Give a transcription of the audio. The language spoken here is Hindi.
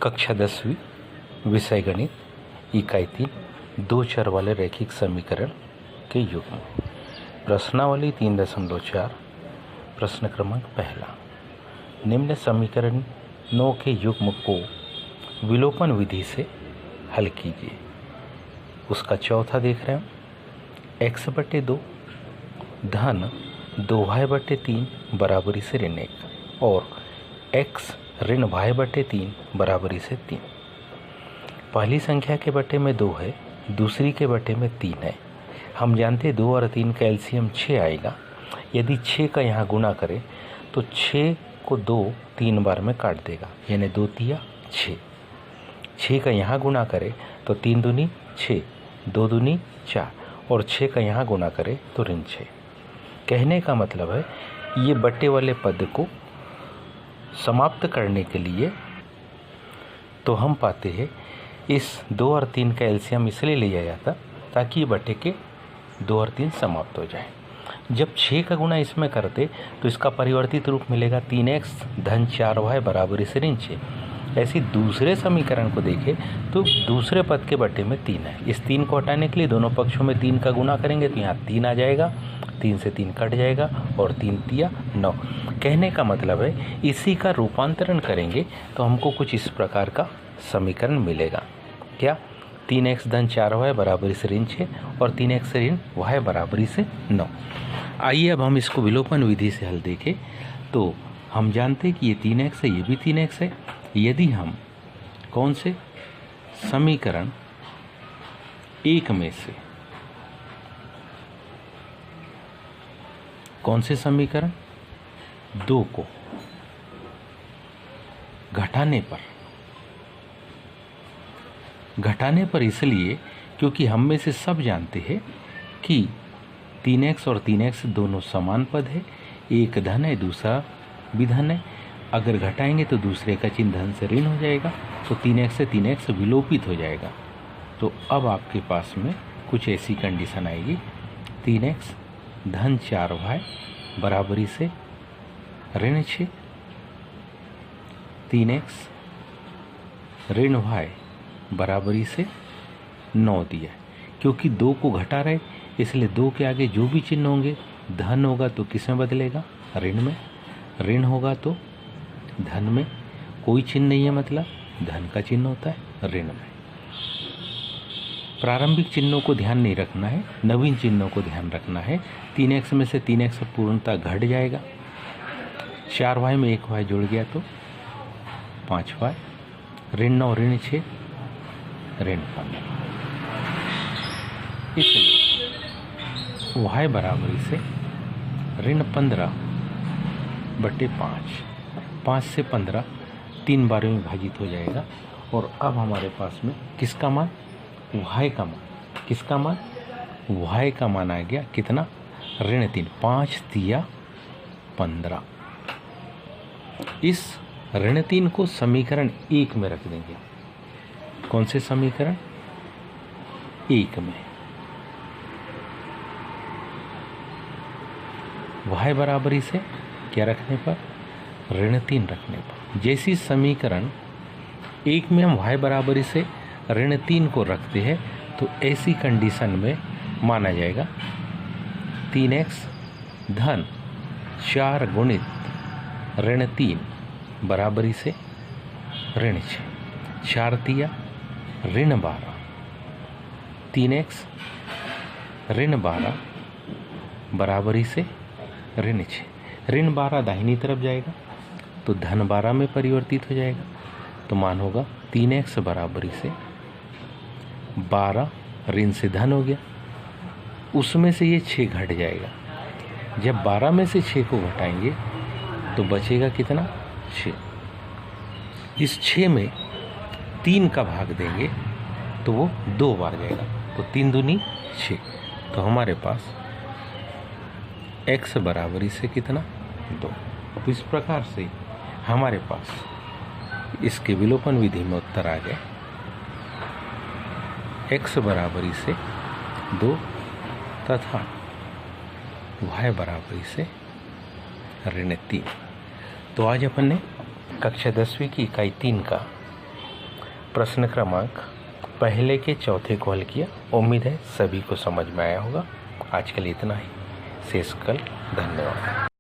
कक्षा 10वीं विषय गणित इकाई 3 दो चर वाले रैखिक समीकरण के युग्म। प्रश्नावली 3.4 प्रश्न क्रमांक पहला, निम्न समीकरणों के युग्म को विलोपन विधि से हल कीजिए। उसका चौथा देख रहे हैं, x/2 धन 2y/3 बराबरी से ऋण 1 और x ऋण y/3 बराबरी से 3। पहली संख्या के बटे में 2 है, दूसरी के बटे में 3 है। हम जानते हैं 2 और 3 का एलसीएम 6 आएगा। यदि 6 का यहाँ गुणा करें तो 6 को 2 3 बार में काट देगा, यानी 2 तिया 6। 6 का यहाँ गुणा करें तो 3 दूनी 6, 2 दूनी 4 और 6 का यहाँ गुणा करें तो ऋण 6। कहने का मतलब है ये बट्टे वाले पद को समाप्त करने के लिए तो हम पाते हैं इस 2 और 3 का एलसीएम इसलिए लिया जाता ताकि ये बट्टे के 2 और 3 समाप्त हो जाए। जब 6 का गुणा इसमें करते तो इसका परिवर्तित रूप मिलेगा 3x धन 4y बराबरी से ऋण 6। ऐसे दूसरे समीकरण को देखें तो दूसरे पद के बट्टे में 3 है। इस 3 को हटाने के लिए दोनों पक्षों में 3 का गुणा करेंगे तो यहाँ 3 आ जाएगा, 3 से 3 कट जाएगा और 3 तिया 9। कहने का मतलब है इसी का रूपांतरण करेंगे तो हमको कुछ इस प्रकार का समीकरण मिलेगा। क्या? 3x धन 4y बराबरी से ऋण 6 और 3x ऋण y बराबरी से 9। आइए अब हम इसको विलोपन विधि से हल देखें। तो हम जानते हैं कि ये 3x है, ये भी 3x है। यदि हम कौन से समीकरण एक में से कौन से समीकरण 2 को घटाने पर इसलिए क्योंकि हम में से सब जानते हैं कि 3x और 3x दोनों समान पद है, एक धन है दूसरा भी धन है। अगर घटाएंगे तो दूसरे का चिन्ह धन से ऋण हो जाएगा तो 3x से 3x विलोपित हो जाएगा। तो अब आपके पास में कुछ ऐसी कंडीशन आएगी, 3x धन 4y बराबरी से ऋण 6, 3x ऋण y बराबरी से 9 दिया। क्योंकि 2 को घटा रहे इसलिए 2 के आगे जो भी चिन्ह होंगे, धन होगा तो किस में बदलेगा? ऋण में। ऋण होगा तो धन में। कोई चिन्ह नहीं है मतलब धन का चिन्ह होता है ऋण में। प्रारंभिक चिन्हों को ध्यान नहीं रखना है, नवीन चिन्हों को ध्यान रखना है। 3x में से 3x पूर्णतः घट जाएगा, 4y में 1y जुड़ गया तो 5y, ऋण 9 ऋण 6 ऋण 15। इसलिए y बराबरी से ऋण 15/5, 5 से 15 3 बार में विभाजित हो जाएगा। और अब हमारे पास में किसका मान? y का मान। किसका मान? y का मान आ गया कितना? ऋण 3, 5 तिया 15। इस ऋण 3 को समीकरण 1 में रख देंगे। कौन से समीकरण? 1 में। y बराबरी से क्या रखने पर? ऋण 3 रखने पर। जैसी समीकरण 1 में हम y बराबरी से ऋण 3 को रखते हैं तो ऐसी कंडीशन में माना जाएगा 3x धन 4 गुणित ऋण 3 बराबरी से ऋण 6, 4 तिया ऋण 12, 3x ऋण 12 बराबरी से ऋण 6। ऋण 12 दाहिनी तरफ जाएगा तो धन 12 में परिवर्तित हो जाएगा। तो मान होगा 3x बराबरी से 12 ऋण से धन हो गया, उसमें से ये 6 घट जाएगा। जब 12 में से 6 को घटाएंगे तो बचेगा कितना? 6। इस 6 में 3 का भाग देंगे तो वो 2 बार जाएगा तो 3 दूनी 6। तो हमारे पास x बराबरी से कितना? 2। तो इस प्रकार से हमारे पास इसके विलोपन विधि में उत्तर आ गया x बराबरी से 2 तथा y बराबरी से ऋण 3। तो आज अपन ने कक्षा 10वीं की इकाई 3 का प्रश्न क्रमांक पहले के चौथे को हल किया। उम्मीद है सभी को समझ में आया होगा। आज के लिए इतना ही, शेष कल। धन्यवाद।